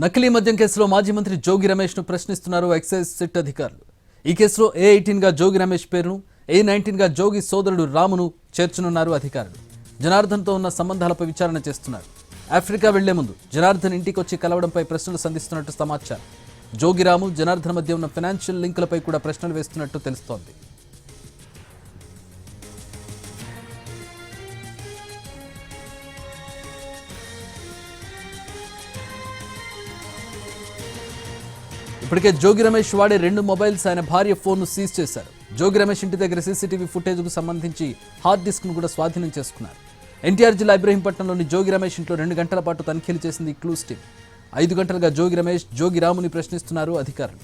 నకిలీ మద్యం కేసులో మాజీ మంత్రి జోగి రమేష్ ను ప్రశ్నిస్తున్నారు ఎక్సైజ్ సిట్ అధికారులు. ఈ కేసులో A18 గా జోగి రమేష్ పేరును, A19 గా జోగి సోదరుడు రామును చేర్చనున్నారు అధికారులు. జనార్దన్తో ఉన్న సంబంధాలపై విచారణ చేస్తున్నారు. ఆఫ్రికా వెళ్లే ముందు జనార్దన్ ఇంటికి వచ్చి కలవడంపై ప్రశ్నలు సంధిస్తున్నట్టు సమాచారం. జోగి రాము, జనార్దన్ మధ్య ఉన్న ఫైనాన్షియల్ లింకులపై కూడా ప్రశ్నలు వేస్తున్నట్టు తెలుస్తోంది. ఇప్పటికే జోగి రమేష్ వాడే 2 మొబైల్స్ ఆయన భార్య ఫోన్ను సీజ్ చేశారు. జోగి రమేష్ ఇంటి దగ్గర సీసీటీవీ ఫుటేజ్కు సంబంధించి హార్డ్ డిస్క్ను కూడా స్వాధీనం చేసుకున్నారు. ఎన్టీఆర్ జిల్లా ఇబ్రహీంపట్నంలోని జోగి రమేష్ ఇంట్లో 2 గంటల పాటు తనిఖీలు చేసింది క్లూస్ టీమ్. 5 గంటలుగా జోగి రమేష్, జోగి రాముని ప్రశ్నిస్తున్నారు అధికారులు.